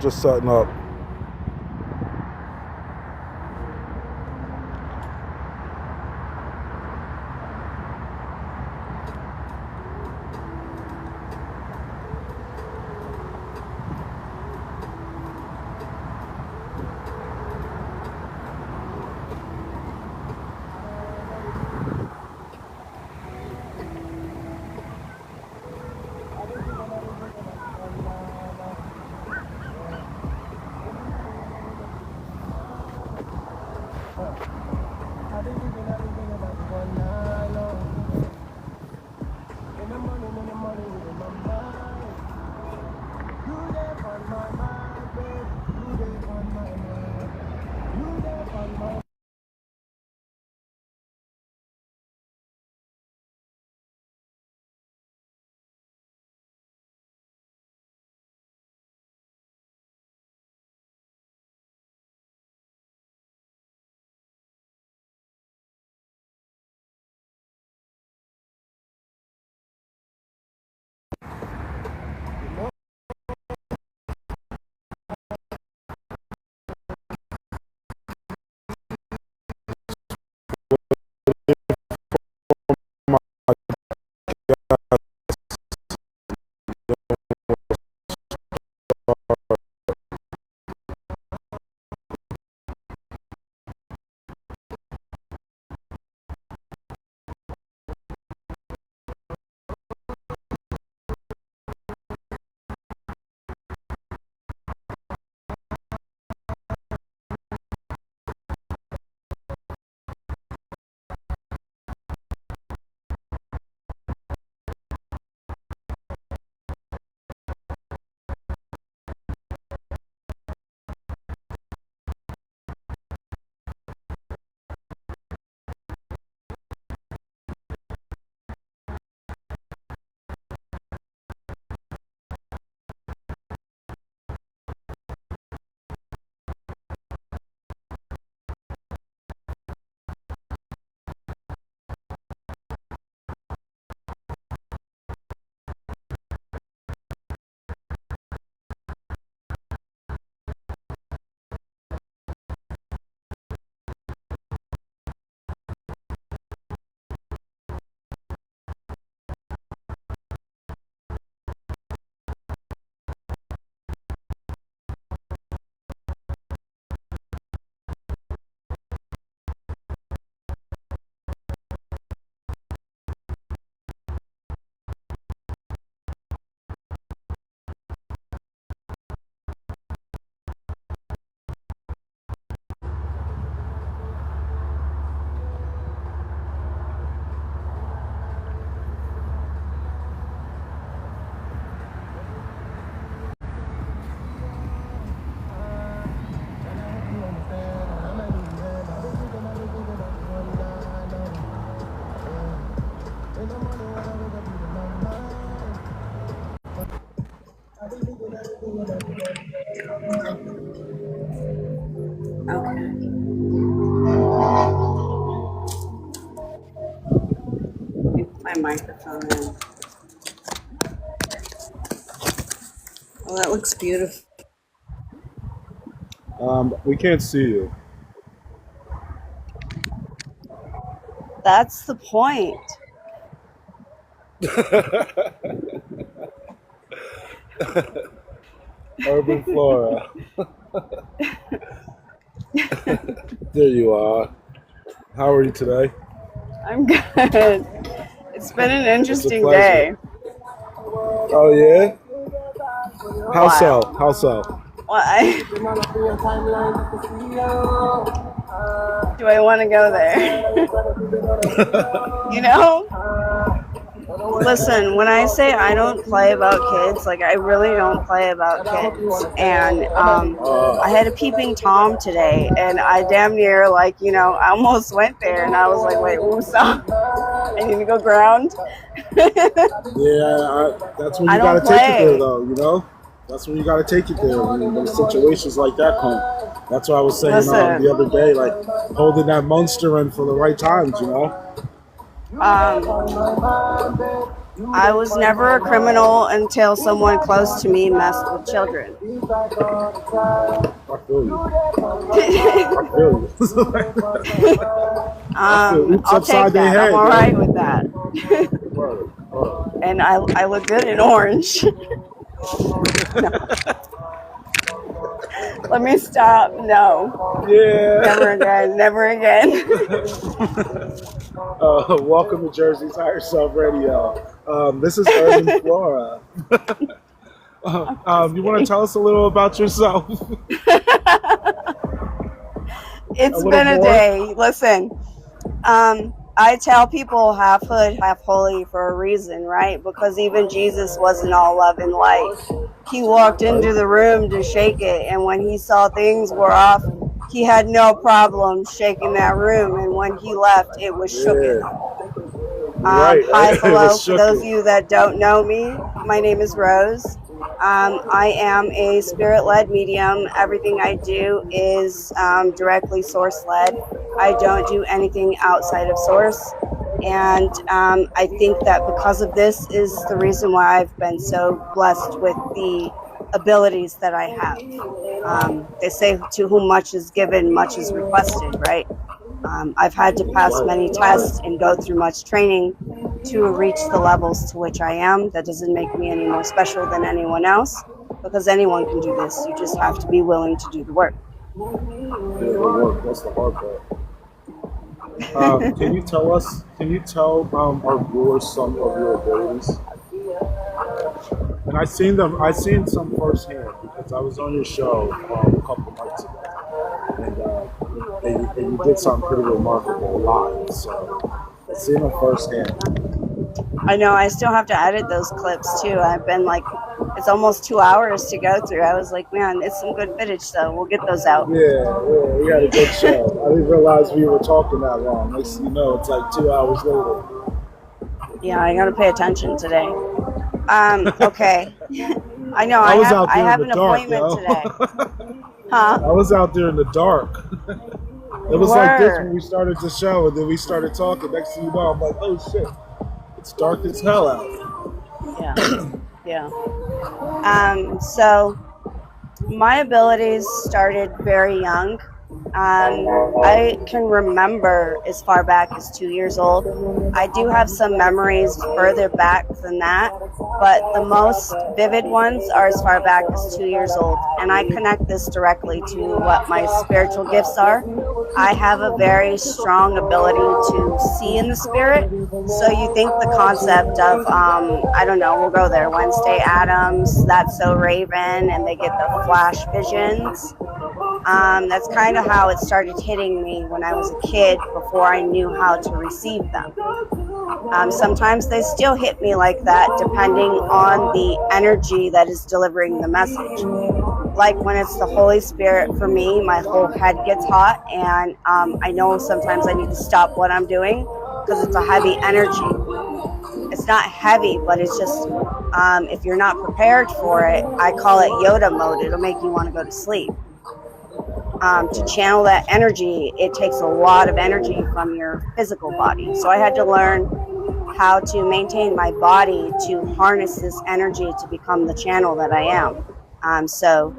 Just setting up. My microphone in. Oh, that looks beautiful. We can't see you. That's the point. Urban Flora. There you are. How are you today? I'm good. It's been an interesting pleasure. day. Oh yeah? How Wow. so? How so? Why? Do I want to go there? You know? Listen, when I say I don't play about kids, like I really don't play about kids. And I had a peeping Tom today, and I damn near I almost went there, and I was like, wait, stop. I need to go ground. Yeah, that's when you gotta take it there, though. You know, that's when you gotta take it there when situations like that come. That's what I was saying the other day, like holding that monster in for the right times. You know. I was never a criminal until someone close to me messed with children. I feel you. I feel you. I feel oops I'll upside take their that. head. I'm all right with that. Word, word. And I look good in orange. No. Let me stop. No. Yeah. Never again. Never again. Welcome to Jersey's Higher Self Radio. This is Urban Flora. You want to tell us a little about yourself? It's been a day. Listen, I tell people half hood, half holy for a reason, right? Because even Jesus wasn't all love and light. He walked into the room to shake it, and when he saw things were off, he had no problem shaking that room, and when he left, it was shooken. Hi, hello. For those of you that don't know me, my name is Rose. I am a spirit-led medium. Everything I do is directly source-led. I don't do anything outside of source. And I think that because of this is the reason why I've been so blessed with the abilities that I have. They say to whom much is given, much is requested, right? I've had to pass many tests and go through much training to reach the levels to which I am. That doesn't make me any more special than anyone else, because anyone can do this. You just have to be willing to do the work. Yeah, the work. That's the hard part. Can you tell our viewers some of your abilities? And I seen some firsthand because I was on your show a couple nights ago, and you did something pretty remarkable live. So I seen them firsthand. I know. I still have to edit those clips too. I've been like, it's almost 2 hours to go through. I was like, man, it's some good footage, though. We'll get those out. Yeah, we had a good show. I didn't realize we were talking that long. Next thing you know, it's like 2 hours later. Yeah, I got to pay attention today. Okay. I know. I have an appointment today. Huh? I was out there in the dark. It was like this when we started the show, and then we started talking. Next thing you know, I'm like, oh shit, it's dark as hell out. Yeah. So my abilities started very young. I can remember as far back as 2 years old. I do have some memories further back than that, but the most vivid ones are as far back as 2 years old. And I connect this directly to what my spiritual gifts are. I have a very strong ability to see in the spirit. So you think the concept of, I don't know, we'll go there, Wednesday Addams, That's So Raven, and they get the flash visions. That's kind of how it started hitting me when I was a kid before I knew how to receive them. Sometimes they still hit me like that depending on the energy that is delivering the message. Like when it's the Holy Spirit, for me, my whole head gets hot, and I know sometimes I need to stop what I'm doing because it's a heavy energy. It's not heavy, but it's just, if you're not prepared for it, I call it Yoda mode. It'll make you want to go to sleep. To channel that energy, it takes a lot of energy from your physical body. So I had to learn how to maintain my body to harness this energy to become the channel that I am. So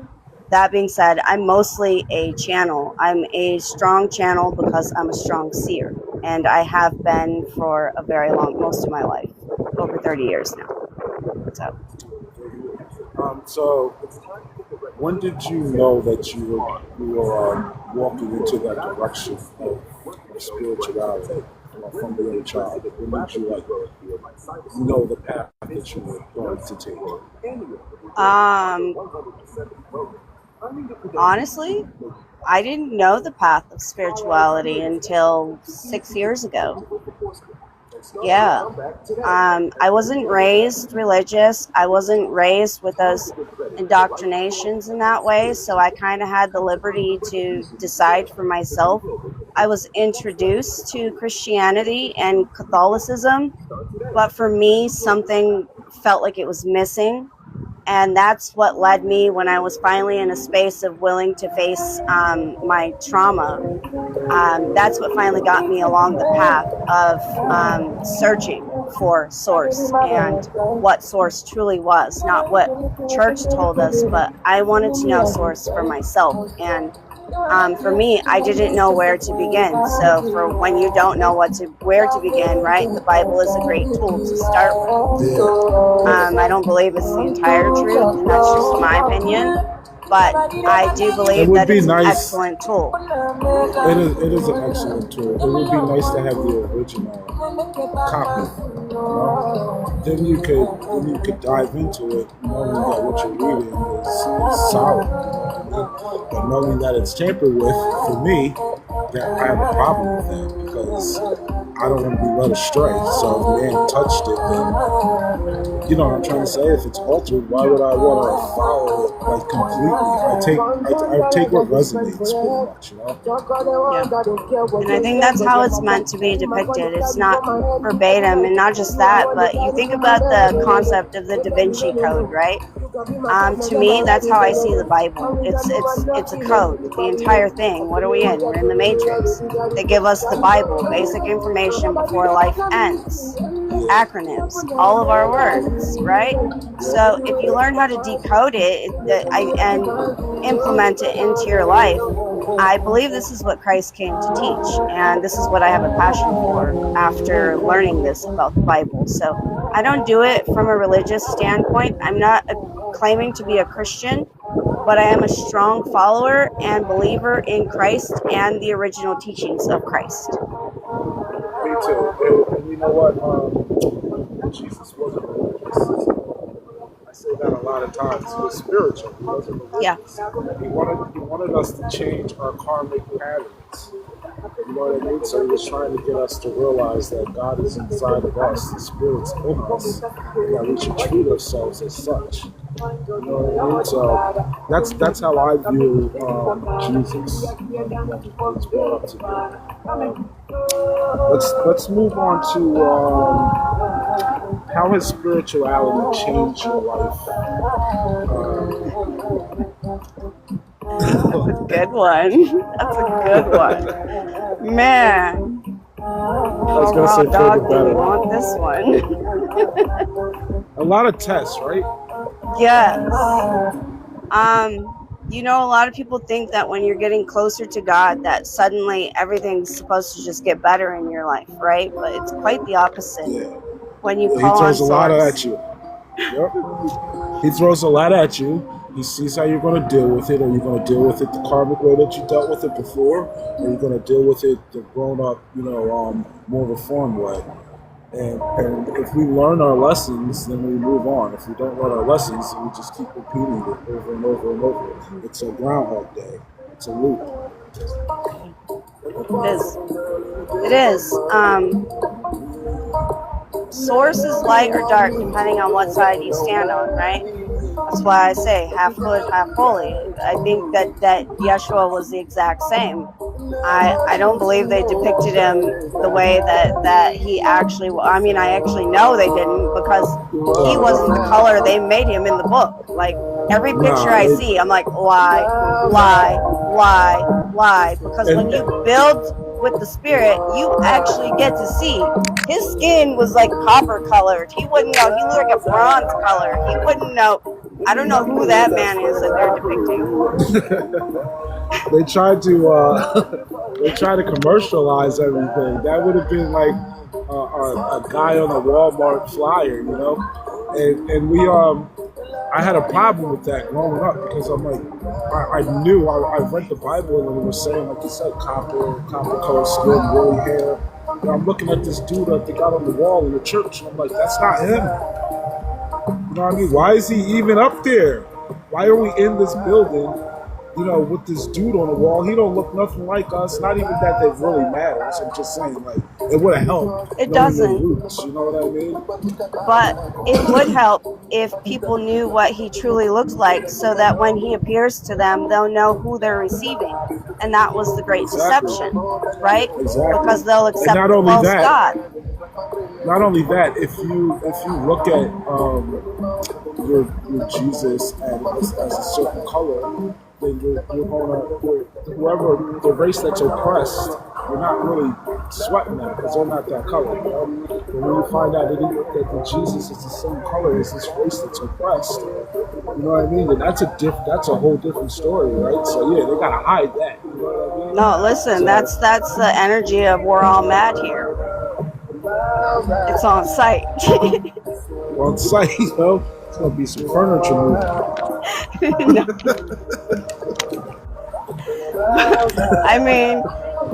that being said, I'm mostly a channel. I'm a strong channel because I'm a strong seer. And I have been for a very long, most of my life, over 30 years now. So when did you know that you were walking into that direction of spirituality from the young child? When did you know the path that you were going to take? Honestly, I didn't know the path of spirituality until 6 years ago. Yeah. I wasn't raised religious. I wasn't raised with those indoctrinations in that way. So I kind of had the liberty to decide for myself. I was introduced to Christianity and Catholicism, but for me, something felt like it was missing. And that's what led me when I was finally in a space of willing to face my trauma. That's what finally got me along the path of searching. for source and what source truly was, not what church told us, but I wanted to know source for myself. And for me, I didn't know where to begin. So for when you don't know where to begin, right, the Bible is a great tool to start with. I don't believe it's the entire truth, and that's just my opinion. But I do believe that it's an excellent tool. It is an excellent tool. It would be nice to have the original copy. You know? Then you could dive into it, knowing that what you're reading is solid. You know what I mean? But knowing that it's tampered with, for me, that I have a problem with that because I don't want to be led astray. So if man touched it, then you know what I'm trying to say. If it's altered, why would I want to follow it like completely? I take what resonates pretty much, you know. Yeah. And I think that's how it's meant to be depicted. It's not verbatim, and not just that, but you think about the concept of the Da Vinci Code, right? To me, that's how I see the Bible. It's a code, the entire thing. What are we in? We're in the Matrix. They give us the Bible, basic information before life ends, acronyms, all of our words, right? So if you learn how to decode it and implement it into your life, I believe this is what Christ came to teach, and this is what I have a passion for after learning this about the Bible. So I don't do it from a religious standpoint. I'm not claiming to be a Christian, but I am a strong follower and believer in Christ and the original teachings of Christ. Me too. And you know what? Jesus wasn't religious. I say that a lot of times. He was spiritual. He wasn't religious. Yeah. He wanted us to change our karmic patterns. You know what I mean? So he was trying to get us to realize that God is inside of us, the Spirit's in us, and that we should treat ourselves as such. You know what I mean? So that's how I view Jesus when he's brought up to me. Let's move on to how has spirituality changed your life? That's a good one. That's a good one. Man. I was going to say dog didn't want this one. A lot of tests, right? Yes. You know, a lot of people think that when you're getting closer to God, that suddenly everything's supposed to just get better in your life, right? But it's quite the opposite. Yeah. When you call He throws on a lot source. at you. Yep. He throws a lot at you. He sees how you're going to deal with it. Are you going to deal with it the karmic way that you dealt with it before? Or are you going to deal with it the grown-up, more reformed way? And if we learn our lessons, then we move on. If we don't learn our lessons, then we just keep repeating it over and over and over. It's a Groundhog Day. It's a loop. It is. Source is light or dark depending on what side you stand on, right? That's why I say half good, half holy. I think that Yeshua was the exact same. I don't believe they depicted him the way that he actually. I mean, I actually know they didn't, because he wasn't the color they made him in the book. Like every picture I see, I'm like, lie. Because when you build with the Spirit, you actually get to see. His skin was like copper colored. He wouldn't know. He looked like a bronze color. He wouldn't know. I don't know who that man is that they're depicting. They tried to commercialize everything. That would have been like a guy on a Walmart flyer, you know. And we I had a problem with that growing up, because I'm like, I knew I read the Bible and it was saying, like you said, copper color skin, woolly hair. And I'm looking at this dude that they got on the wall in the church, and I'm like, that's not him. You know what I mean? Why is he even up there? Why are we in this building, with this dude on the wall? He don't look nothing like us. Not even that really matters. I'm just saying, like, it would have helped. It doesn't. Roots, you know what I mean? But it would help if people knew what he truly looked like, so that when he appears to them, they'll know who they're receiving. And that was the great deception, right? Exactly. Because they'll accept the false God. Not only that, if you look at your Jesus as a certain color, then whoever the race that's oppressed, you're not really sweating them because they're not that color. You know? But when you find out that Jesus is the same color as this race that's oppressed, you know what I mean? And that's a whole different story, right? So yeah, they gotta hide that. You know what I mean? No, listen, So, that's the energy of we're all mad here. It's on site. on site, you know, it's gonna be some furniture moving. I mean,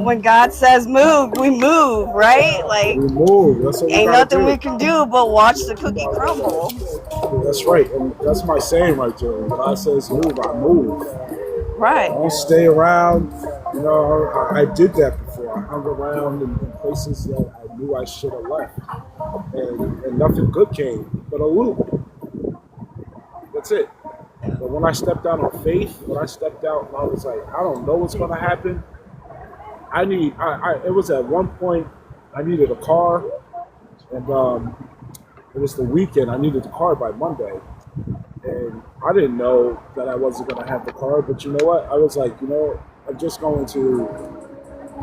when God says move, we move, right? Like, we move. That's what we ain't gotta nothing do. we can do but watch the cookie crumble. That's right, and that's my saying right there. When God says move, I move. Right. I don't stay around. You know, I did that before. I hung around in places that I knew I should have left, and nothing good came but a loop. That's it. But when I stepped out on faith, when I stepped out and I was like, I don't know what's going to happen. It was at one point I needed a car, and it was the weekend. I needed the car by Monday, and I didn't know that I wasn't going to have the car. But you know what? I was like, I'm just going to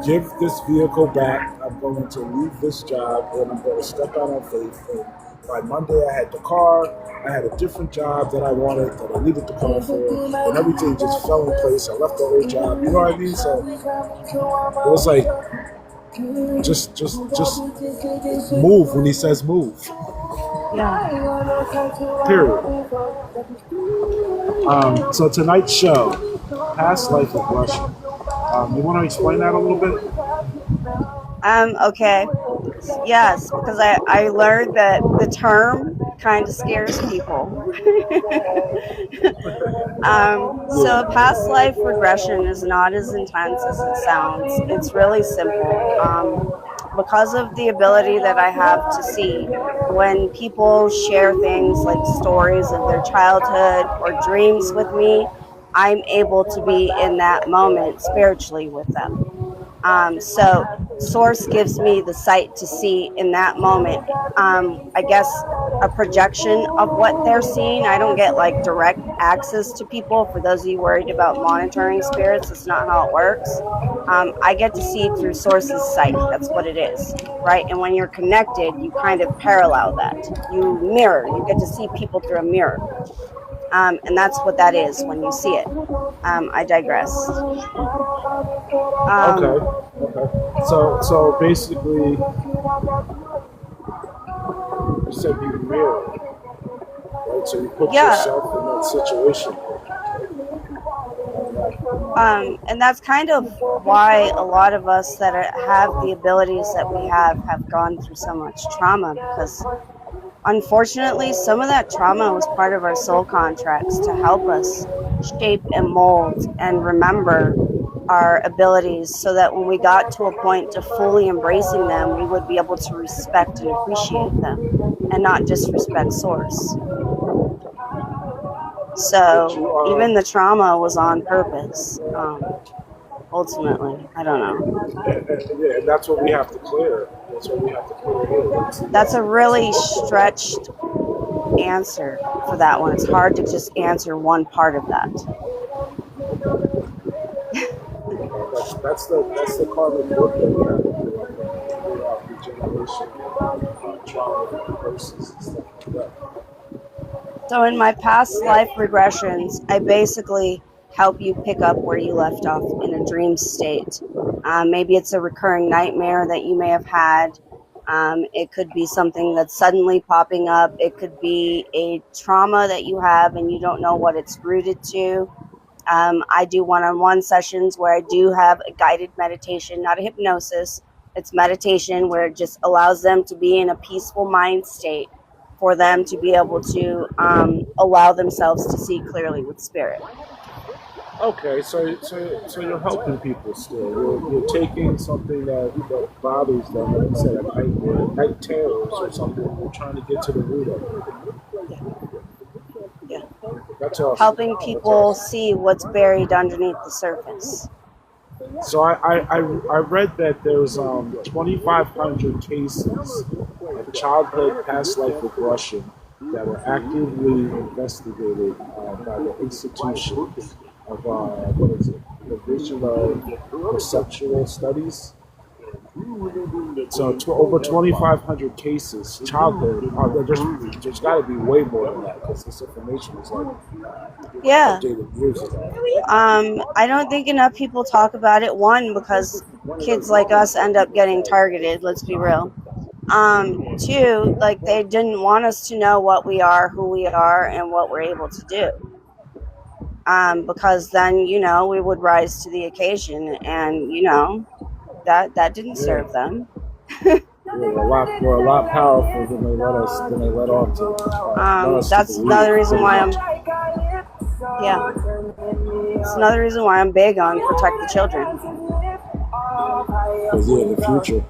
give this vehicle back. I'm going to leave this job, and I'm going to step out on faith. And by Monday, I had the car. I had a different job that I wanted, that I needed the car for, and everything just fell in place. I left the old job. You know what I mean? So it was like, just move when he says move. Yeah. Period. So tonight's show, past life regression. You want to explain that a little bit? Okay. Yes, because I learned that the term kind of scares people. So past life regression is not as intense as it sounds. It's really simple. Because of the ability that I have to see, when people share things like stories of their childhood or dreams with me, I'm able to be in that moment spiritually with them. So Source gives me the sight to see in that moment, I guess, a projection of what they're seeing. I don't get like direct access to people. For those of you worried about monitoring spirits, it's not how it works. I get to see through Source's sight. That's what it is, right? And when you're connected, you kind of parallel that. You mirror. You get to see people through a mirror. And that's what that is when you see it. I digress. Okay. So basically, you said you mirror, right? So you put yourself in that situation. And that's kind of why a lot of us that have the abilities that we have gone through so much trauma, because unfortunately, some of that trauma was part of our soul contracts to help us shape and mold and remember our abilities so that when we got to a point to fully embracing them, we would be able to respect and appreciate them and not disrespect Source. So even the trauma was on purpose. Ultimately, I don't know. Yeah, and that's what we have to clear. That's what we have to clear here. That's a really stretched answer for that one. It's hard to just answer one part of that. That's the karmic work that we have to do, like regeneration, trauma, curses, and stuff like that. So in my past life regressions, I basically help you pick up where you left off in a dream state. Maybe it's a recurring nightmare that you may have had. It could be something that's suddenly popping up. It could be a trauma that you have and you don't know what it's rooted to. I do one-on-one sessions where I do have a guided meditation, not a hypnosis. It's meditation where it just allows them to be in a peaceful mind state for them to be able to allow themselves to see clearly with spirit. Okay, so you're helping people still. You're taking something that bothers them, like you said, a nightmare, night terrors or something. You're trying to get to the root of it. Yeah. That's awesome. Helping people see what's buried underneath the surface. So I read that there's 2,500 cases of childhood past life regression that were actively investigated by the institution. what is it? Division of Perceptual Studies. So over 2,500 cases, childhood. There's got to be way more than that because this information is like Yeah. updated years ago. I don't think enough people talk about it. One, because kids like us end up getting targeted. Let's be real. Two, like they didn't want us to know what we are, who we are, and what we're able to do. Because then, you know, we would rise to the occasion, and you know, that didn't serve them. We're a lot powerful than they let on to. That's another reason why it's another reason why I'm big on protect the children. Because they're the future.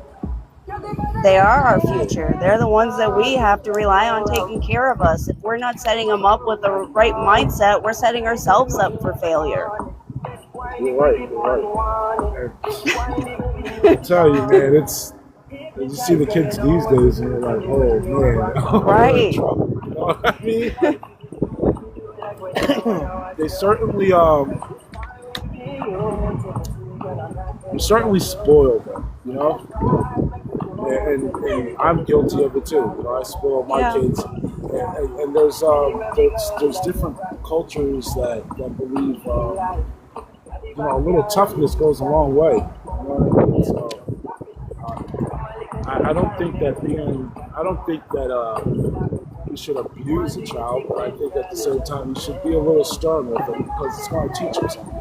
They are our future. They're the ones that we have to rely on taking care of us. If we're not setting them up with the right mindset, we're setting ourselves up for failure. You're right. I tell you, man, you see the kids these days, and you're like, oh man, right? You know what I mean? They certainly spoil them, you know. And I'm guilty of it too. You know, I spoil my kids, and there's different cultures that believe, you know, a little toughness goes a long way. You know what I mean? So, I don't think that we should abuse a child, but I think at the same time we should be a little stern with them because it's going to teach them something.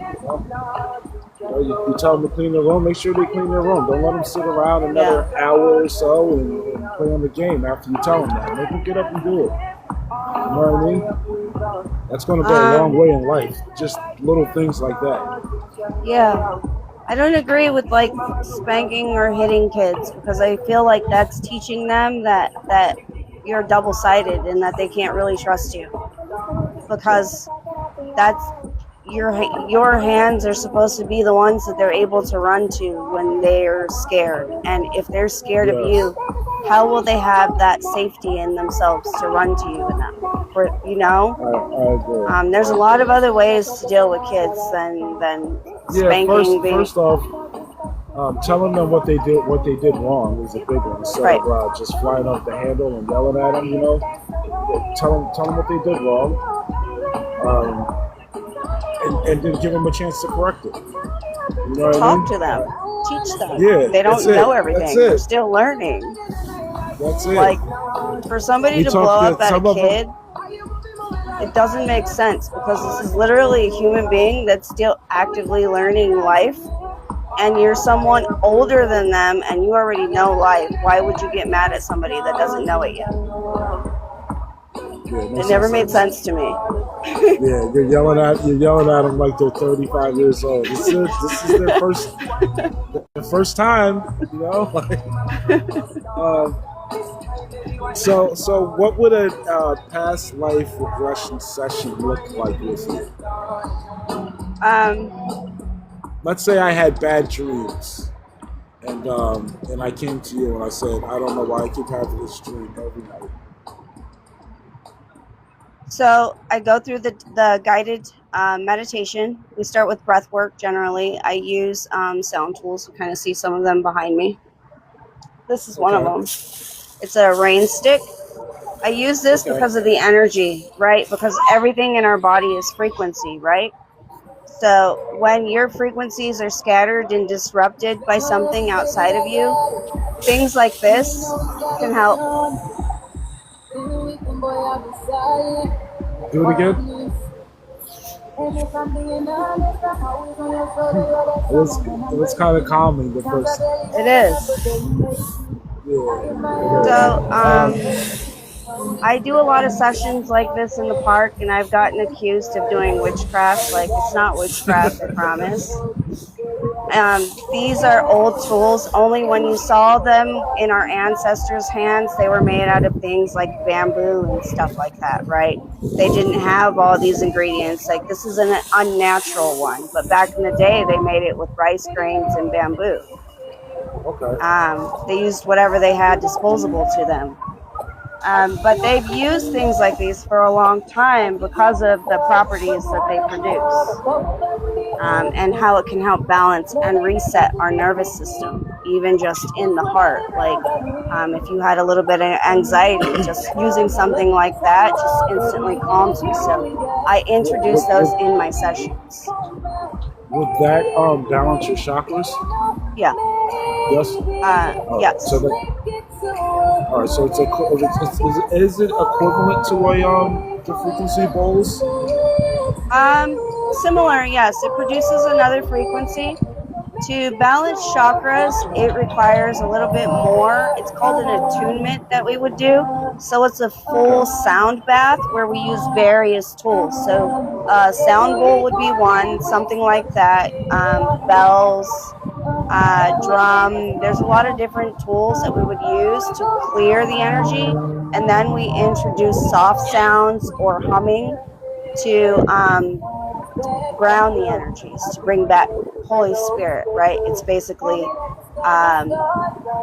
You know, you tell them to clean their room, make sure they clean their room. Don't let them sit around another hour or so and play on the game after you tell them that. Make them get up and do it. You know what I mean? That's going to go a long way in life. Just little things like that. Yeah. I don't agree with like spanking or hitting kids because I feel like that's teaching them that you're double-sided and that they can't really trust you, because that's your hands are supposed to be the ones that they're able to run to when they're scared. And if they're scared of you, how will they have that safety in themselves to run to you in them? You know, I agree. There's a lot of other ways to deal with kids than spanking. First off, telling them what they did wrong is a big one. Instead of just flying off the handle and yelling at them, you know, tell them what they did wrong, and then give them a chance to correct it. You know what I mean? Talk to them, teach them. Yeah, they don't know everything. They're still learning. That's it. Like for somebody to blow up at a kid, it doesn't make sense because this is literally a human being that's still actively learning life. And you're someone older than them and you already know life. Why would you get mad at somebody that doesn't know it yet? It never made sense to me. Yeah, you're yelling at them like they're 35 years old. This is their first time, you know. So what would a past life regression session look like with you? Let's say I had bad dreams, and I came to you and I said, I don't know why I keep having this dream every night. So I go through the guided meditation. We start with breath work generally. I use sound tools. You kind of see some of them behind me. This is one of them. It's a rain stick. I use this because of the energy, right? Because everything in our body is frequency, right? So when your frequencies are scattered and disrupted by something outside of you, things like this can help. Do it again. It was kind of calming the first time. It is. Yeah. So I do a lot of sessions like this in the park, and I've gotten accused of doing witchcraft. Like, it's not witchcraft, I promise. These are old tools. Only when you saw them in our ancestors' hands, they were made out of things like bamboo and stuff like that, right? They didn't have all these ingredients. Like, this is an unnatural one. But back in the day, they made it with rice grains and bamboo. Okay. They used whatever they had disposable to them. But they've used things like these for a long time because of the properties that they produce, and how it can help balance and reset our nervous system, even just in the heart. Like if you had a little bit of anxiety, just using something like that just instantly calms you. So I introduce those in my sessions. Would that balance your chakras? Yeah. Yes. Yes. So that. All right. So is it equivalent to the frequency bowls? Similar, yes. It produces another frequency. To balance chakras, it requires a little bit more. It's called an attunement that we would do. So it's a full sound bath where we use various tools. So sound bowl would be one, something like that. Bells, drum. There's a lot of different tools that we would use to clear the energy. And then we introduce soft sounds or humming to ground the energies, to bring back Holy Spirit, right? It's basically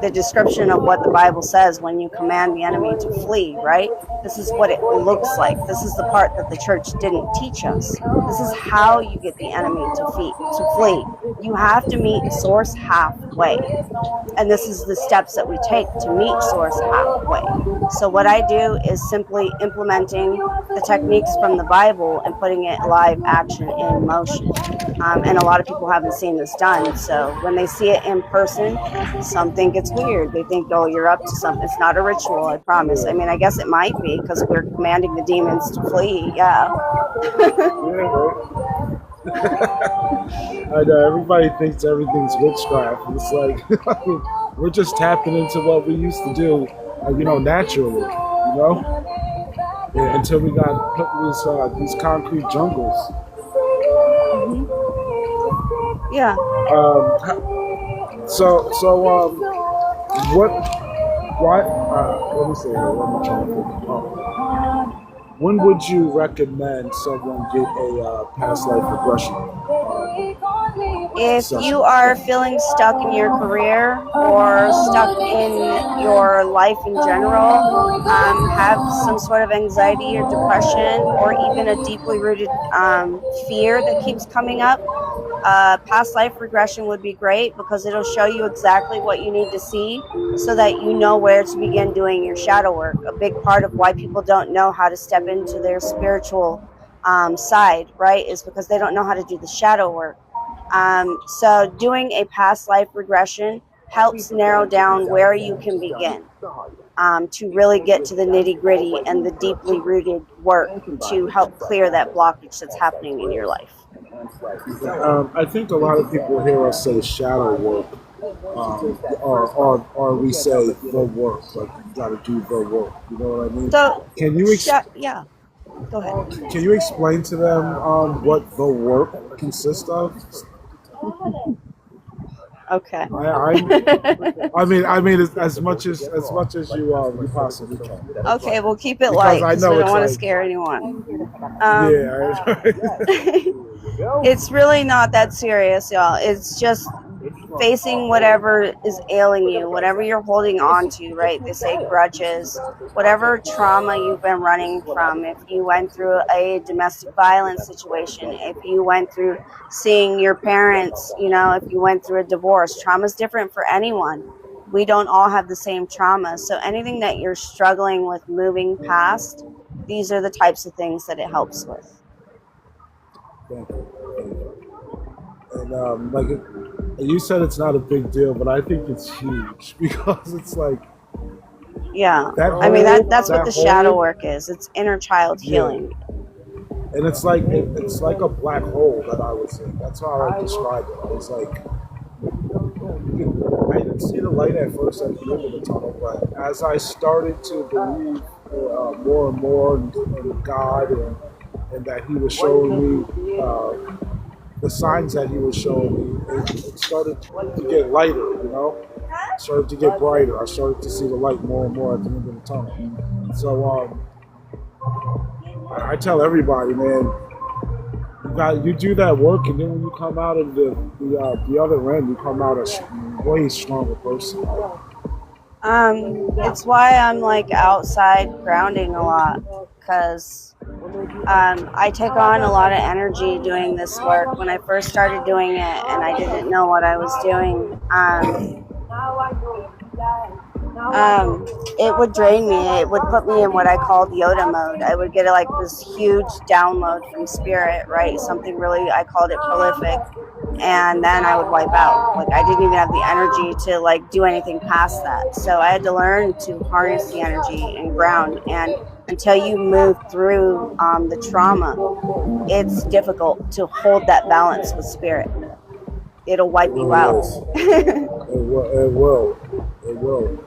the description of what the Bible says when you command the enemy to flee, right? This is what it looks like. This is the part that the church didn't teach us. This is how you get the enemy to flee. You have to meet Source halfway. And this is the steps that we take to meet Source halfway. So what I do is simply implementing the techniques from the Bible and putting it live action in motion. And a lot of people haven't seen this done. So when they see it in person, some think it's weird. They think, oh, you're up to something. It's not a ritual, I promise. I mean, I guess it might be because we're commanding the demons to flee. Yeah. I know everybody thinks everything's witchcraft. It's like we're just tapping into what we used to do, naturally, until we got put in these concrete jungles. Yeah. Let me see here. Let me try to think. When would you recommend someone get a past life regression? If you are feeling stuck in your career or stuck in your life in general, have some sort of anxiety or depression, or even a deeply rooted fear that keeps coming up, past life regression would be great because it'll show you exactly what you need to see so that you know where to begin doing your shadow work. A big part of why people don't know how to step into their spiritual side, right, is because they don't know how to do the shadow work. So doing a past life regression helps narrow down where you can begin to really get to the nitty-gritty and the deeply rooted work to help clear that blockage that's happening in your life. I think a lot of people hear us say shadow work, or we say the work, like you got to do the work. You know what I mean? So can you yeah, go ahead. Can you explain to them what the work consists of? Okay. I mean, as much as you possibly can. Okay, we'll keep it light because we don't want to scare anyone. It's really not that serious, y'all. It's just facing whatever is ailing you, whatever you're holding on to, right? They say grudges, whatever trauma you've been running from. If you went through a domestic violence situation, if you went through seeing your parents, if you went through a divorce, trauma is different for anyone. We don't all have the same trauma. So anything that you're struggling with moving past, these are the types of things that it helps with. Thank you. And you said it's not a big deal, but I think it's huge because it's like, yeah. That's what the shadow work is. It's inner child healing. And it's like a black hole that I was in. That's how I described it. I was like, I didn't see the light at first at the end of the tunnel, but as I started to believe more and more in God and that He was showing me the signs that He was showing me, it started to get lighter, It started to get brighter. I started to see the light more and more at the end of the tunnel. So I tell everybody, man, you do that work, and then when you come out of the other end, you come out a way stronger person. It's why I'm like outside grounding a lot, because I take on a lot of energy doing this work. When I first started doing it and I didn't know what I was doing, it would drain me. It would put me in what I called Yoda mode. I would get like this huge download from spirit, right? Something really, I called it prolific. And then I would wipe out. Like, I didn't even have the energy to like do anything past that. So I had to learn to harness the energy and ground. And until you move through the trauma, it's difficult to hold that balance with spirit. It'll wipe you out. It will.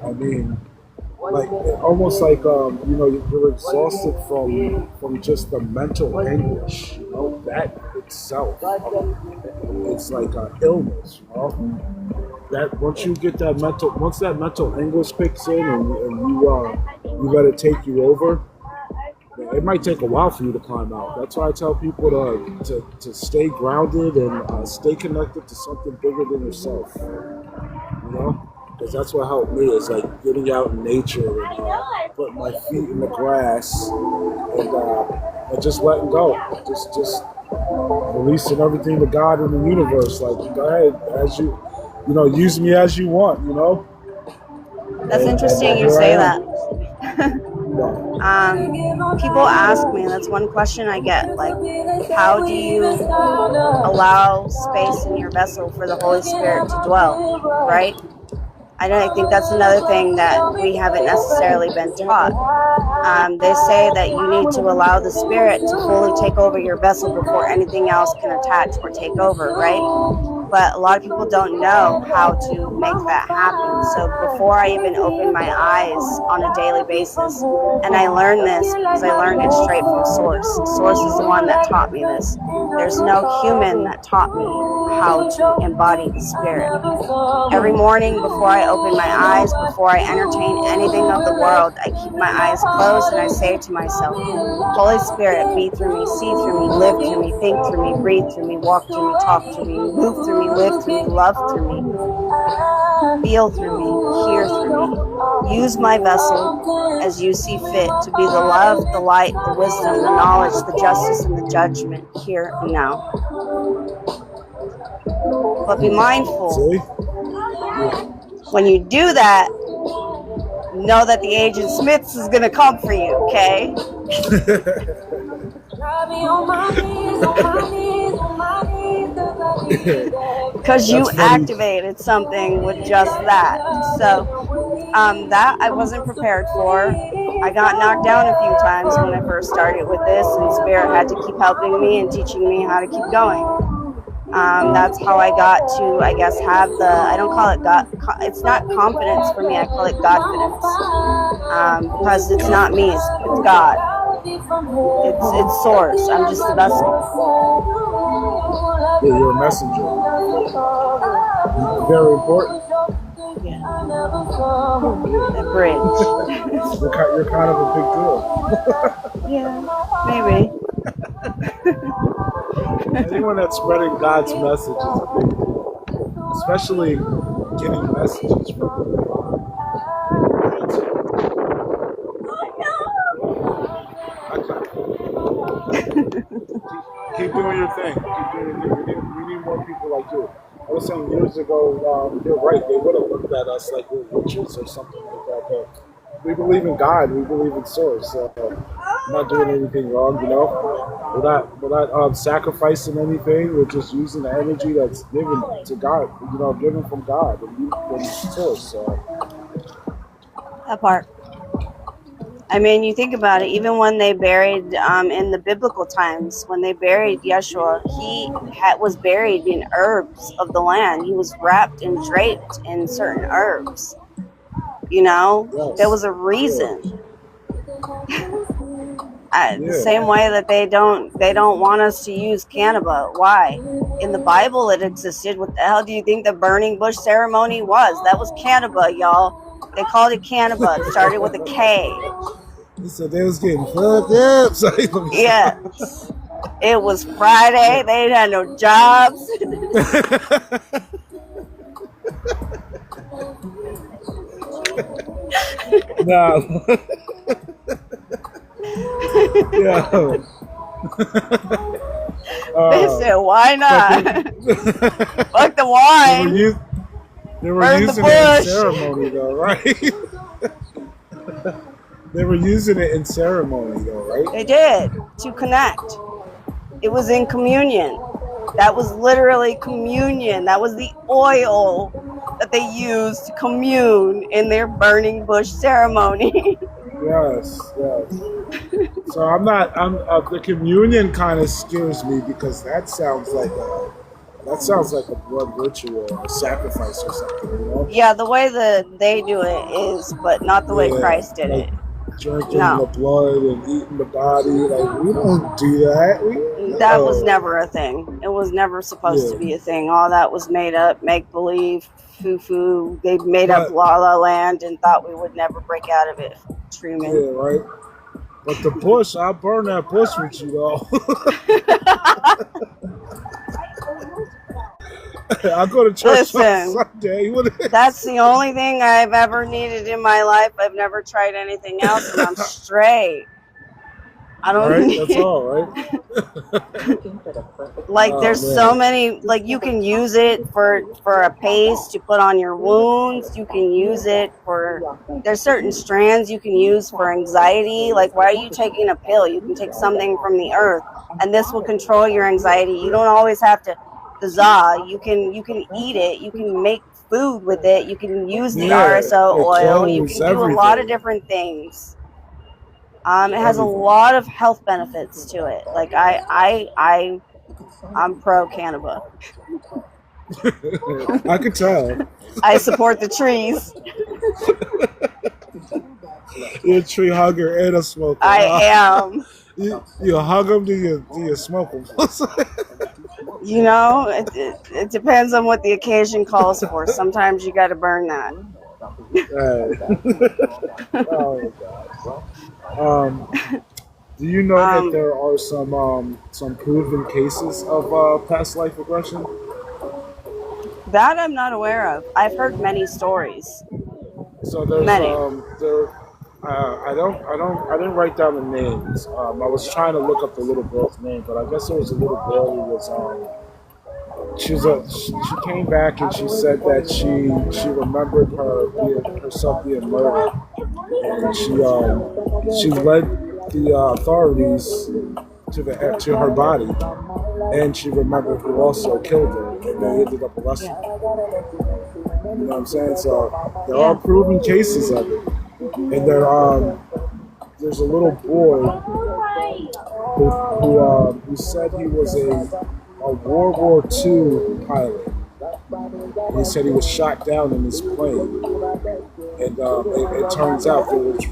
I mean, like almost like you're exhausted from just the mental anguish. You know, that itself, it's like an illness. You know, that once that mental anguish kicks in and you let it take you over. It might take a while for you to climb out. That's why I tell people to stay grounded and stay connected to something bigger than yourself. You know, because that's what helped me. Is like getting out in nature and putting my feet in the grass and just letting go. Just releasing everything to God in the universe. Like, go ahead, as you use me as you want. You know. That's interesting you say that. People ask me, that's one question I get, like, how do you allow space in your vessel for the Holy Spirit to dwell, right? I think that's another thing that we haven't necessarily been taught. They say that you need to allow the Spirit to fully take over your vessel before anything else can attach or take over, right? But a lot of people don't know how to make that happen. So before I even open my eyes on a daily basis, and I learned this because I learned it straight from Source. Source is the one that taught me this. There's no human that taught me how to embody the Spirit. Every morning before I open my eyes, before I entertain anything of the world, I keep my eyes closed and I say to myself, Holy Spirit, be through me, see through me, live through me, think through me, breathe through me, walk through me, talk through me, move through me, live through me, love through me, feel through me, hear through me. Use my vessel as you see fit to be the love, the light, the wisdom, the knowledge, the justice, and the judgment here and now. But be mindful. When you do that, know that the Agent Smiths is going to come for you, okay? Because you activated something with just that. So that I wasn't prepared for. I got knocked down a few times when I first started with this, and Spirit had to keep helping me and teaching me how to keep going. That's how I got to, I guess, have I don't call it God, it's not confidence for me, I call it Godfidence. Because it's not me, it's God. It's Source, I'm just the vessel. Yeah, you're a messenger. Very important. Yeah. The bridge. You're kind of a big deal. Yeah, maybe. Anyone that's spreading God's message is a big deal, especially getting messages from God. Keep doing your thing. We need more people like you. I was saying years ago, you're right, they would have looked at us like we're witches or something like that, but we believe in God, we believe in Source. We're not doing anything wrong, you know. We're not sacrificing anything. We're just using the energy that's given to God, you know, given from God and Source. That part. I mean, you think about it, even when they buried, in the biblical times, when they buried Yeshua, he was buried in herbs of the land. He was wrapped and draped in certain herbs. You know, yes. There was a reason. The same way that they don't want us to use cannabis. Why? In the Bible it existed. What the hell do you think the burning bush ceremony was? That was cannabis, y'all. They called it cannabis. It started with a K. So they was getting fucked up. Yes. It was Friday. They ain't had no jobs. No. Yeah. They said, why not? Fuck the wine. They were Burn the using it in bush. ceremony, though, right? They were using it in ceremony, though, right? They did, to connect. It was in communion. That was literally communion. That was the oil that they used to commune in their burning bush ceremony. Yes. So the communion kind of scares me because that sounds like a blood ritual or a sacrifice or something, you know? Yeah, the way that they do it is, but not the way Christ did like it. Drinking No. the blood and eating the body, like we don't do that. That was never a thing. It was never supposed to be a thing. All that was made up, make believe, foo-foo. They made up La La Land and thought we would never break out of it. Truman. Yeah, right. But the bush, I'll burn that bush with you, though. I'll go to church on Sunday. That's the only thing I've ever needed in my life. I've never tried anything else, and I'm straight. I don't need. That's all, right? Like there's so many. Like you can use it for a paste to put on your wounds. You can use it for. There's certain strands you can use for anxiety. Like why are you taking a pill? You can take something from the earth, and this will control your anxiety. You don't always have to. You can eat it. You can make food with it. You can use the RSO oil. You can do a lot of different things. It has a lot of health benefits to it. Like I'm pro cannabis. I could tell. I support the trees. You're a tree hugger and a smoker. I am. You hug them? Do you smoke them? You know, it depends on what the occasion calls for. Sometimes you got to burn that. Oh God. Do you know that there are some proven cases of past life regression? That I'm not aware of. I've heard many stories. So there's many. I didn't write down the names. I was trying to look up the little girl's name, but I guess there was a little girl who was she came back and she said that she remembered herself being murdered, and she led the authorities to her body, and she remembered who also killed her, and they ended up arresting her. You know what I'm saying? So there are proven cases of it, and there's a little boy who said he was a World War II pilot. He said he was shot down in his plane, and it turns out there was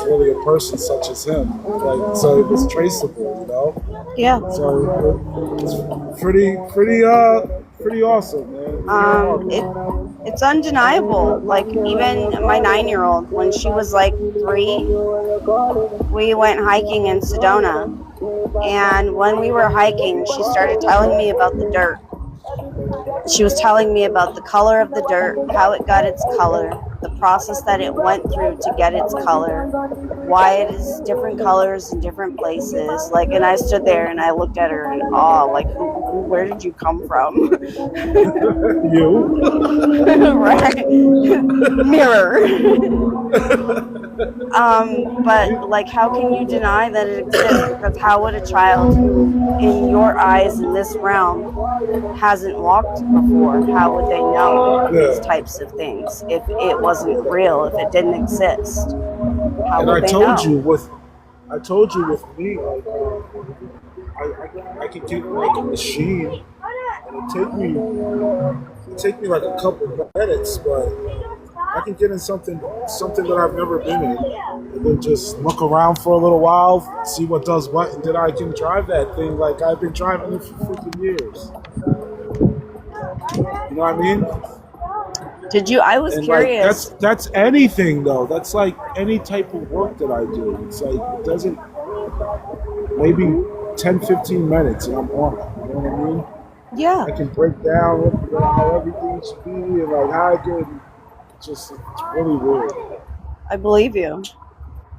really a person such as him. Like, so it was traceable, you know. Yeah. So it's pretty awesome, man. It's undeniable. Like even my 9-year-old, when she was like 3, we went hiking in Sedona. And when we were hiking, she started telling me about the dirt. She was telling me about the color of the dirt, how it got its color, the process that it went through to get its color, why it is different colors in different places. Like, and I stood there and I looked at her in awe, like, where did you come from? You? Right. Mirror. But like, how can you deny that it exists? Because how would a child who, in your eyes, in this realm, hasn't walked before, how would they know these types of things if it wasn't real, if it didn't exist? How would they know? I told you with me, like, I could get like a machine, and it'd take me like a couple of minutes, but I can get in something that I've never been in, and then just look around for a little while, see what does what, and then I can drive that thing like I've been driving it for freaking years. You know what I mean? I was curious. Like, that's anything though. That's like any type of work that I do. It's like it doesn't, maybe 10, 15 minutes and I'm on it. You know what I mean? Yeah. I can break down how everything should be and like how I could. It's really weird. I believe you.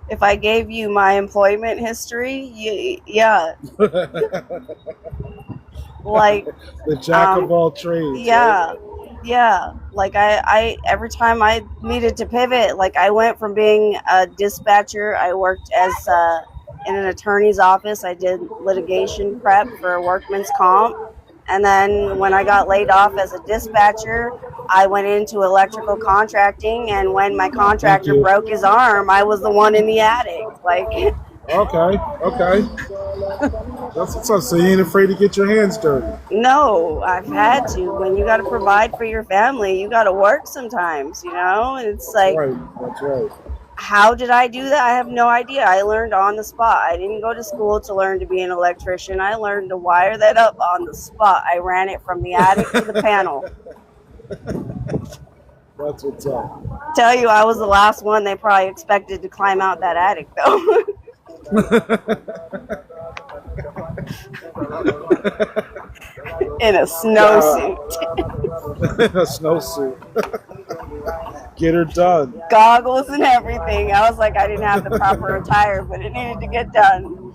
If I gave you my employment history, yeah, like, The jack of all trades, yeah, right? yeah. Like I every time I needed to pivot, like I went from being a dispatcher, I worked as in an attorney's office. I did litigation prep for workman's comp, and then when I got laid off as a dispatcher, I went into electrical contracting. And when my Thank contractor you. broke his arm, I was the one in the attic. Like, Okay. That's what's up. So you ain't afraid to get your hands dirty. no, I've had to. When you got to provide for your family, you got to work sometimes, And it's That's like, right. That's right. how did I do that? I have no idea. I learned on the spot. I didn't go to school to learn to be an electrician. I learned to wire that up on the spot. I ran it from the attic to the panel. That's what's up. Tell you, I was the last one they probably expected to climb out that attic, though. In a snowsuit. A snowsuit. Get her done. Goggles and everything. I was like, I didn't have the proper attire, but it needed to get done.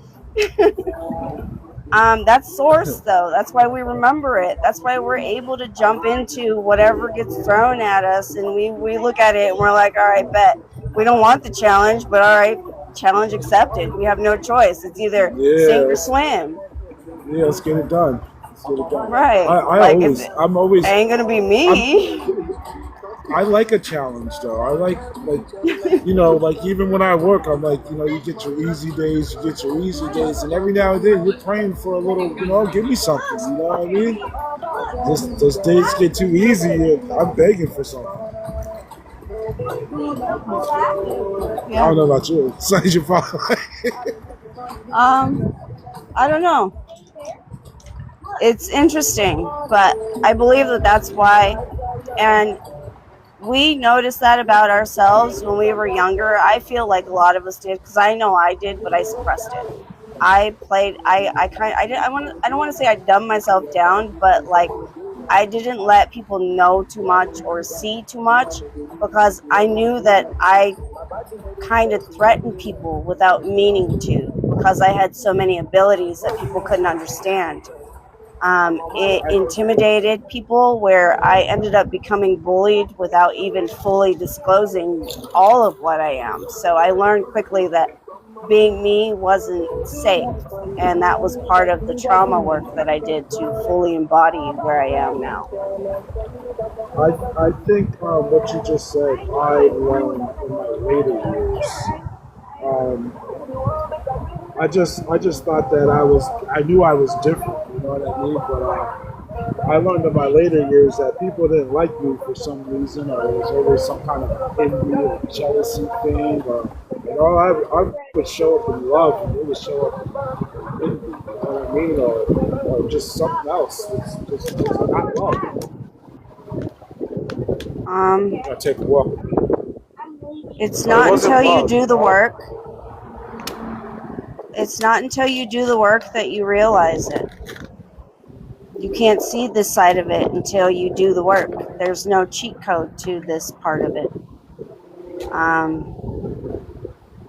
That's source, though. That's why we remember it. That's why we're able to jump into whatever gets thrown at us, and we look at it and we're like, all right, bet. We don't want the challenge, but all right, challenge accepted. We have no choice. It's either sink or swim. Yeah, let's get it done. Let's get it done. Right. I'm always. It ain't gonna be me. I like a challenge, though. I like like even when I work, I'm like, you get your easy days, and every now and then you're praying for a little, give me something. You know what I mean? Those days get too easy, I'm begging for something. Yeah. I don't know about you. Besides your father. I don't know. It's interesting, but I believe that that's why, and we noticed that about ourselves when we were younger. I feel like a lot of us did, because I know I did, but I suppressed it. I don't want to say I dumbed myself down, but like I didn't let people know too much or see too much, because I knew that I kind of threatened people without meaning to, because I had so many abilities that people couldn't understand. It intimidated people, where I ended up becoming bullied without even fully disclosing all of what I am. So I learned quickly that being me wasn't safe, and that was part of the trauma work that I did to fully embody where I am now. I think what you just said, I learned in my later years. I just thought that I knew I was different, you know what I mean? But I learned in my later years that people didn't like me for some reason, or there was always some kind of envy or jealousy thing, or I would show up in love, and it would show up in envy, you know what I mean? Or just something else. It's not love. I take a walk. It's not until you do the work. It's not until you do the work that you realize it. You can't see this side of it until you do the work. There's no cheat code to this part of it.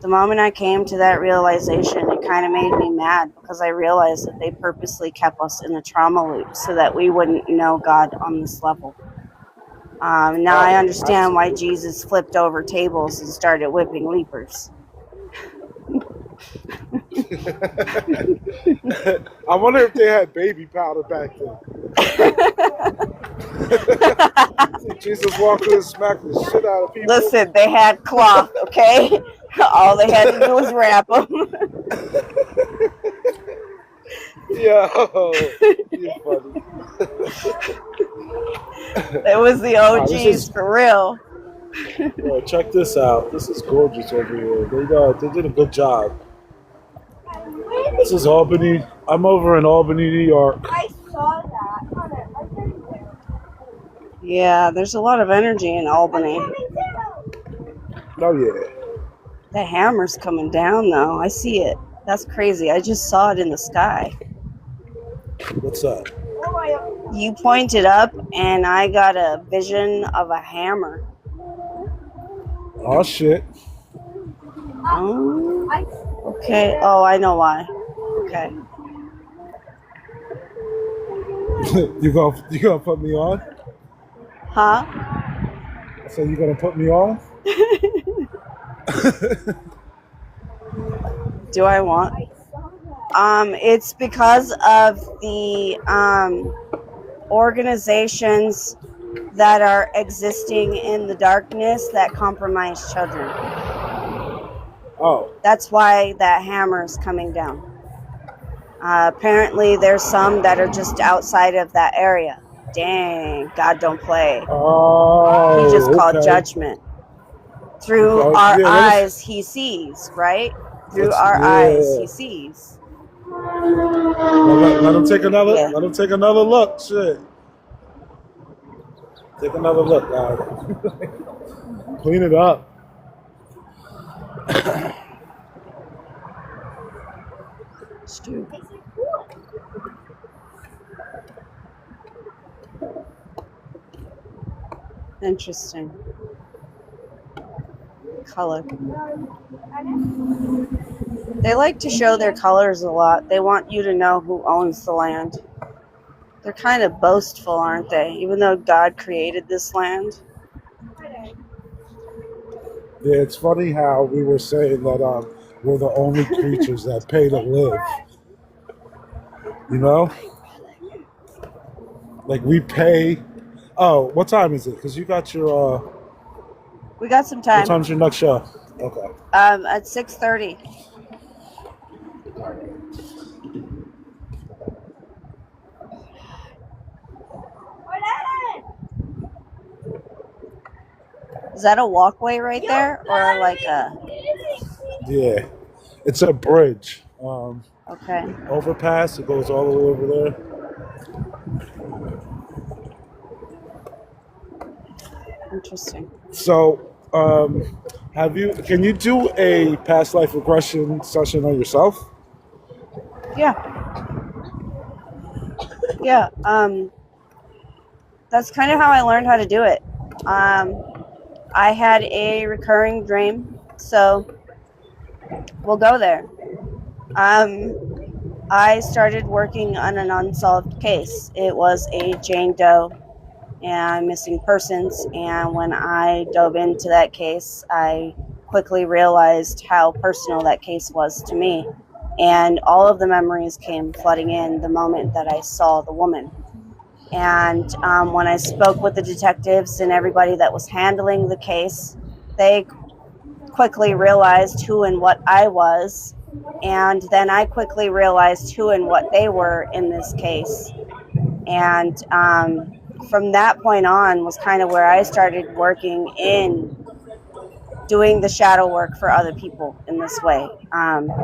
The moment I came to that realization, it kind of made me mad, because I realized that they purposely kept us in the trauma loop so that we wouldn't know God on this level. Now I understand why Jesus flipped over tables and started whipping leapers. I wonder if they had baby powder back then. Jesus walked in and smacked the shit out of people. Listen, they had cloth, okay? All they had to do was wrap them. Yo, you're funny. It was the OGs for real. Yo, check this out. This is gorgeous over here. They did a good job. This is Albany. I'm over in Albany, New York. I saw that. Yeah, there's a lot of energy in Albany. Oh, yeah. The hammer's coming down, though. I see it. That's crazy. I just saw it in the sky. What's up? You pointed up, and I got a vision of a hammer. Oh, shit. Oh, okay. Oh, I know why. Okay. You gonna put me on? Huh? So you gonna put me on? Do I want? It's because of the organizations that are existing in the darkness that compromise children. Oh, That's why that hammer is coming down. Apparently, there's some that are just outside of that area. Dang, God don't play. He just called okay. judgment. Through Okay. our Yeah, eyes, he sees, right? Through our eyes, he sees. Let him take another. Yeah. Let him take another look. Shit. Take another look, guys. Clean it up. Stupid. Interesting. Color. They like to show their colors a lot. They want you to know who owns the land. They're kind of boastful, aren't they? Even though God created this land. Yeah, it's funny how we were saying that we're the only creatures that pay to live. You know, like we pay. Oh, what time is it? Because you got your. We got some What time. time's your next show? Okay. At 6:30. Is that a walkway right there, or like a? Yeah, it's a bridge. Okay. Overpass. It goes all the way over there. Interesting. So, can you do a past life regression session on yourself? Yeah. Yeah. That's kind of how I learned how to do it. I had a recurring dream, so we'll go there. I started working on an unsolved case. It was a Jane Doe and missing persons, and when I dove into that case, I quickly realized how personal that case was to me, and all of the memories came flooding in the moment that I saw the woman. And when I spoke with the detectives and everybody that was handling the case, they quickly realized who and what I was, and then I quickly realized who and what they were in this case. And from that point on was kind of where I started working in doing the shadow work for other people in this way,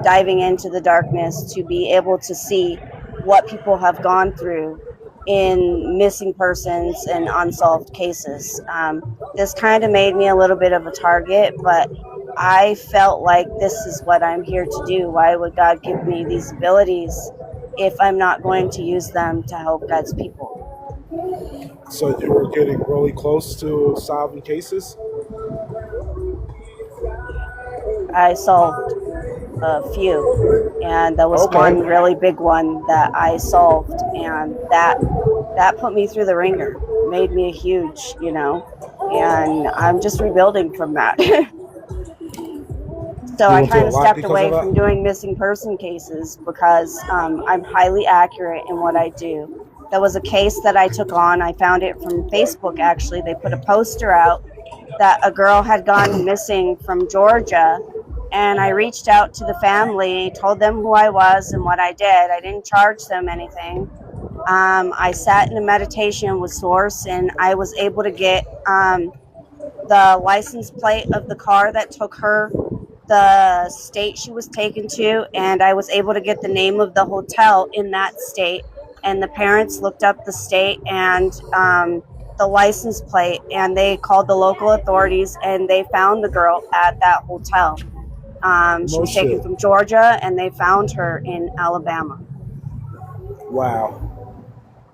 diving into the darkness to be able to see what people have gone through in missing persons and unsolved cases. This kind of made me a little bit of a target, but I felt like this is what I'm here to do. Why would God give me these abilities if I'm not going to use them to help God's people? So you were getting really close to solving cases? I solved a few, and there was Okay. one really big one that I solved, and that put me through the ringer, made me a huge, and I'm just rebuilding from that. So You I went through kind a of lot stepped because of away that? from doing missing person cases because I'm highly accurate in what I do. There was a case that I took on. I found it from Facebook, actually. They put a poster out that a girl had gone missing from Georgia. And I reached out to the family, told them who I was and what I did. I didn't charge them anything. I sat in a meditation with Source, and I was able to get the license plate of the car that took her, the state she was taken to, and I was able to get the name of the hotel in that state. And the parents looked up the state and the license plate, and they called the local authorities, and they found the girl at that hotel. She No was taken shit. from Georgia, and they found her in Alabama. Wow.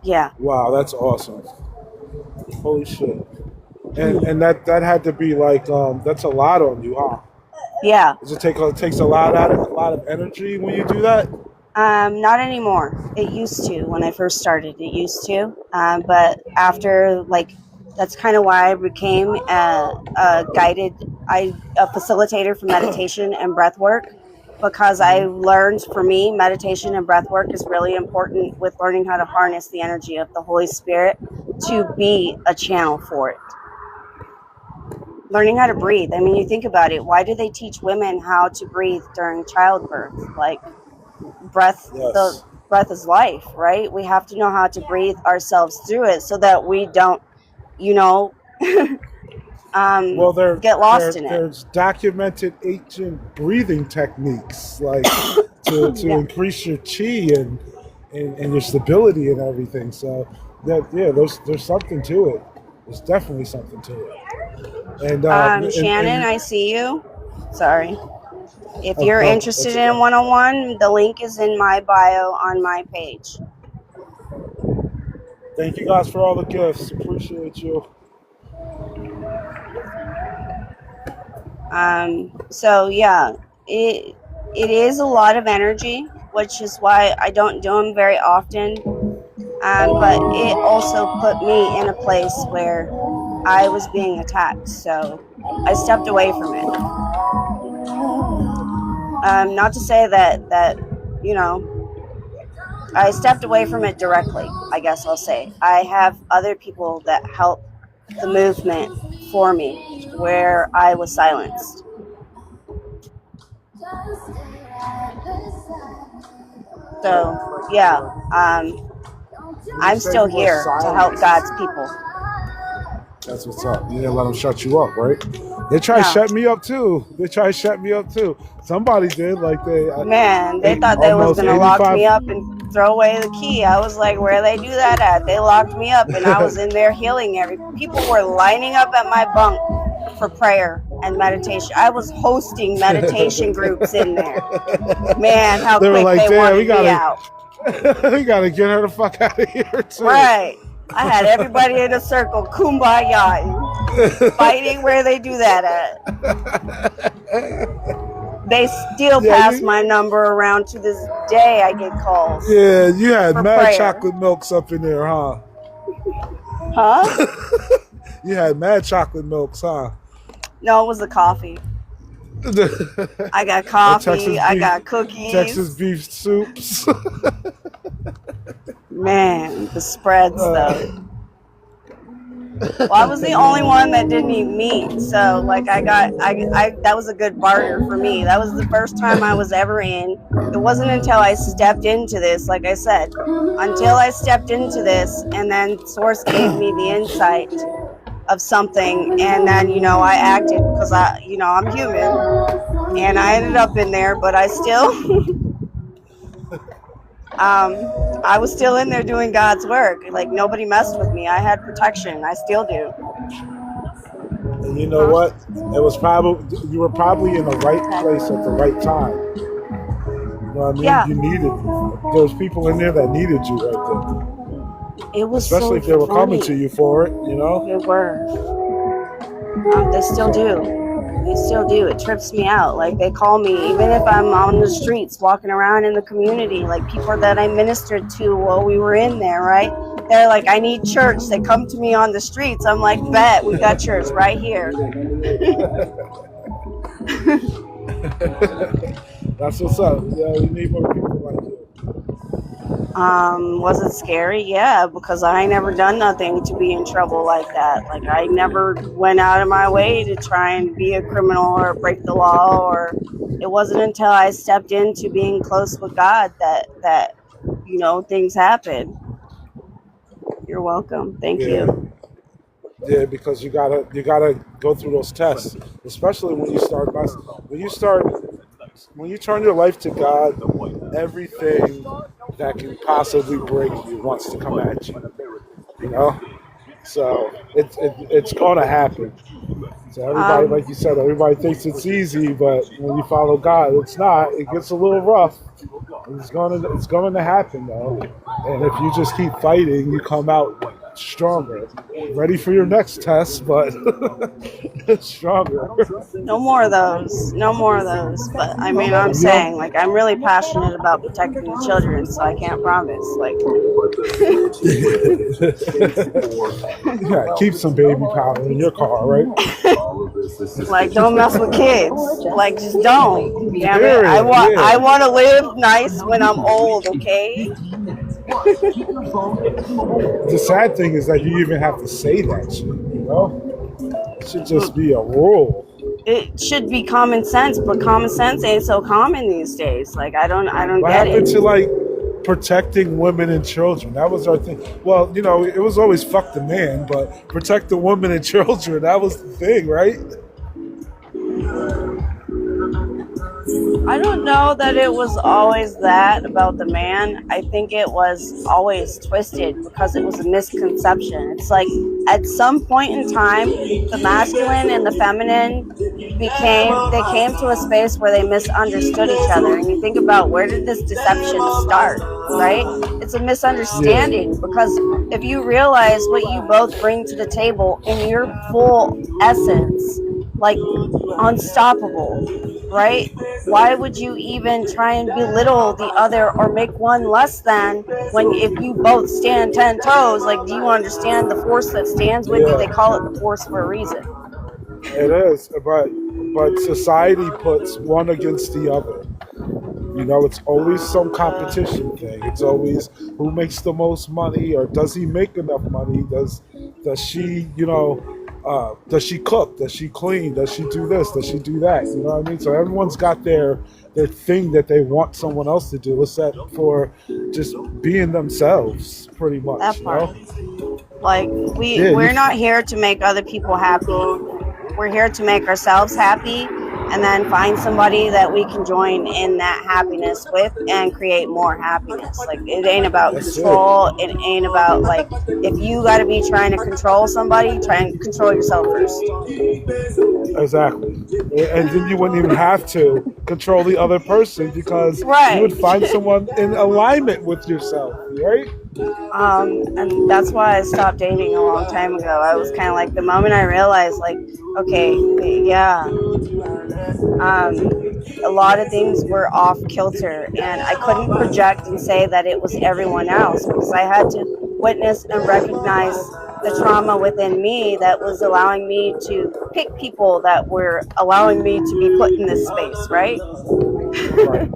Yeah. Wow, that's awesome. Holy shit. And that had to be like that's a lot on you, huh? Yeah. Does it takes a lot of energy when you do that? Not anymore. It used to when I first started. It used to, but after that's kind of why I became a facilitator for meditation and breath work, because I learned for me meditation and breath work is really important with learning how to harness the energy of the Holy Spirit to be a channel for it. Learning how to breathe. I mean, you think about it. Why do they teach women how to breathe during childbirth? Like, breath, the Yes. breath is life, right? We have to know how to breathe ourselves through it so that we don't, Well, get lost in it. there's documented ancient breathing techniques like to Yeah. increase your chi and your stability and everything. So there's something to it. There's definitely something to it. Shannon, I see you. Sorry. If Oh, you're no, interested that's in okay. one-on-one, the link is in my bio on my page. Thank you guys for all the gifts. Appreciate you. So yeah, it is a lot of energy, which is why I don't do them very often. But it also put me in a place where I was being attacked, so I stepped away from it. Not to say that I stepped away from it directly, I guess I'll say. I have other people that help the movement for me where I was silenced. So, yeah, I'm still here to help God's people. That's what's up. You didn't let them shut you up, right? They tried to No. shut me up too. Somebody did. Man, they thought they was going to lock me up and throw away the key. I was like, where they do that at? They locked me up and I was in there healing people were lining up at my bunk for prayer and meditation. I was hosting meditation groups in there. Man, how They were quick like, they "Damn, wanted we gotta- me out. We gotta get her the fuck out of here too." Right. I had everybody in a circle, kumbaya, fighting where they do that at. They still pass my number around to this day. I get calls. Yeah, you had mad prayer. chocolate milks up in there, huh? Huh? You had mad chocolate milks, huh? No, it was the coffee. I got coffee. I got cookies. Texas beef soups. Man, the spreads though. Well, I was the only one that didn't eat meat, so that was a good barter for me. That was the first time I was ever in. It wasn't until I stepped into this, like I said, until I stepped into this, and then Source gave me the insight of something, and then I acted because I'm human, and I ended up in there, but I still. I was still in there doing God's work. Like, nobody messed with me. I had protection. I still do. And you know what? You were probably in the right place at the right time. You know what I mean? Yeah. You needed. There was people in there that needed you right there. It was especially if they were coming to you for it. They were. They still do. They still do. It trips me out. Like, they call me, even if I'm on the streets, walking around in the community, like people that I ministered to while we were in there, right? They're like, I need church. They come to me on the streets. I'm like, bet, we got church right here. That's what's up. Yeah, we need more people like you. Was it scary? Yeah, because I ain't never done nothing to be in trouble like that. Like, I never went out of my way to try and be a criminal or break the law, or it wasn't until I stepped into being close with God that things happen. You're welcome. Thank you. Yeah, because you gotta go through those tests, especially when you turn your life to God. Everything that can possibly break you wants to come at you. So it's gonna happen. So everybody, like you said, everybody thinks it's easy, but when you follow God, it's not. It gets a little rough. It's going to happen though. And if you just keep fighting, you come out stronger. Ready for your next test, but stronger. No more of those. No more of those. But I mean, I'm saying, like, I'm really passionate about protecting the children, so I can't promise. Like, Yeah, keep some baby powder in your car, right? like, don't mess with kids. Like, just don't. Damn it. Period, yeah. I want to live nice when I'm old. Okay. The sad thing is that you even have to say that shit, you know? It should just be a rule. It should be common sense, but common sense ain't so common these days. Like, I don't What get happened it. to like protecting women and children? That was our thing. Well, you know, it was always fuck the man, but protect the women and children, that was the thing, right? I don't know that it was always that about the man. I think it was always twisted because it was a misconception. It's like at some point in time, the masculine and the feminine came to a space where they misunderstood each other. And you think about, where did this deception start, right? It's a misunderstanding because if you realize what you both bring to the table in your full essence, like unstoppable, right? Why would you even try and belittle the other or make one less than when if you both stand 10 toes? Like, do you understand the force that stands with you? They call it the force for a reason. It is, but society puts one against the other. You know, it's always some competition thing. It's always who makes the most money, or does he make enough money? Does she, you know, does she cook? Does she clean? Does she do this? Does she do that? You know what I mean? So everyone's got their thing that they want someone else to do, except for just being themselves, pretty much. That You part. know? Like, we're not here to make other people happy. We're here to make ourselves happy, and then find somebody that we can join in that happiness with and create more happiness. Like, it ain't about control. It ain't about, like, if you got to be trying to control somebody, try and control yourself first. Exactly. And then you wouldn't even have to control the other person, because Right. you would find someone in alignment with yourself, right? And that's why I stopped dating a long time ago. I was kind of like, the moment I realized, like, okay, yeah, a lot of things were off kilter, and I couldn't project and say that it was everyone else, because I had to witness and recognize the trauma within me that was allowing me to pick people that were allowing me to be put in this space, right? Right.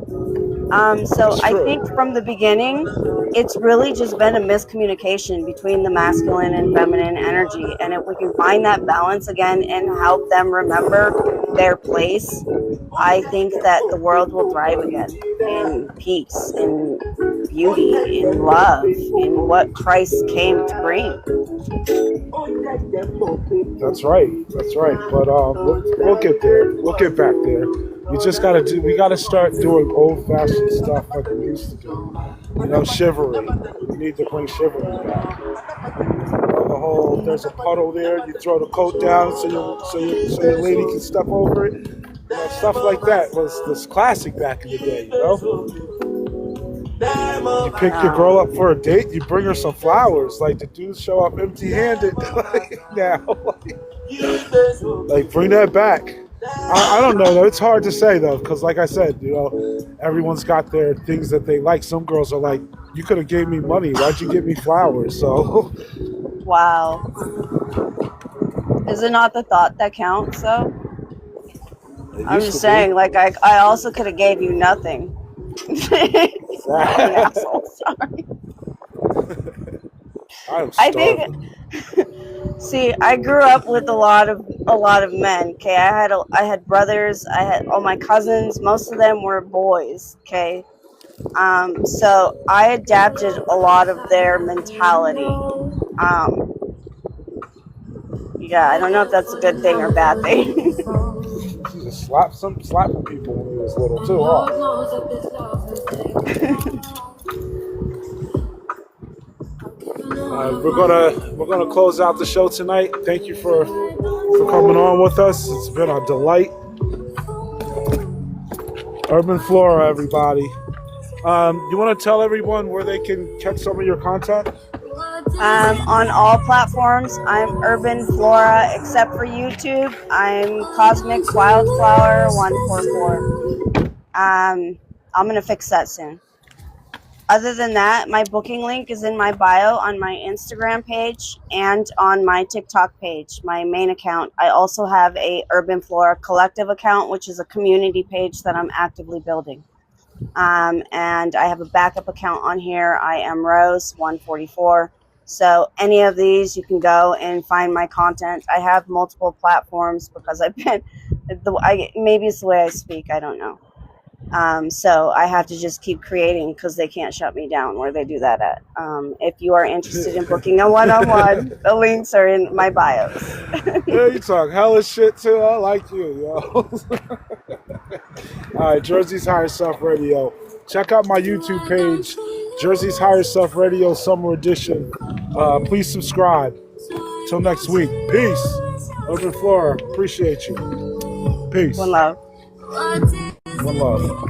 So I think from the beginning, it's really just been a miscommunication between the masculine and feminine energy. And if we can find that balance again and help them remember their place, I think that the world will thrive again in peace, in beauty, in love, in what Christ came to bring. That's right. That's right. But we'll get there. We'll get back there. We gotta start doing old-fashioned stuff like we used to do. You know, chivalry. We need to bring chivalry back. The whole, there's a puddle there, you throw the coat down so your lady can step over it. You know, stuff like that was classic back in the day, you know? You pick your girl up for a date, you bring her some flowers. Like, the dudes show up empty-handed now. Like, bring that back. I don't know though. It's hard to say though, because like I said, you know, everyone's got their things that they like. Some girls are like, you could have gave me money. Why'd you give me flowers? So. Wow. Is it not the thought that counts though? I'm just saying, like, I also could have gave you nothing. Asshole, sorry. I think. See, I grew up with a lot of men. Okay, I had brothers. I had all my cousins. Most of them were boys. Okay, so I adapted a lot of their mentality. Yeah, I don't know if that's a good thing or bad thing. She just slapping people when he was little too, huh? We're gonna close out the show tonight. Thank you for coming on with us. It's been a delight. Urban Flora, everybody. You want to tell everyone where they can catch some of your content? On all platforms, I'm Urban Flora, except for YouTube. I'm Cosmic Wildflower 144. I'm gonna fix that soon. Other than that, my booking link is in my bio on my Instagram page and on my TikTok page, my main account. I also have a Urban Flora Collective account, which is a community page that I'm actively building. And I have a backup account on here. I am Rose 144. So any of these, you can go and find my content. I have multiple platforms because I've been, maybe it's the way I speak, I don't know. So I have to just keep creating because they can't shut me down where they do that at. If you are interested in booking a one-on-one, the links are in my bios. Yeah, you talk hella shit too. I like you, yo. All right, Jersey's Higher Self Radio. Check out my YouTube page, Jersey's Higher Self Radio Summer Edition. Please subscribe. Till next week. Peace. Urban Flora, appreciate you. Peace. One love. One love.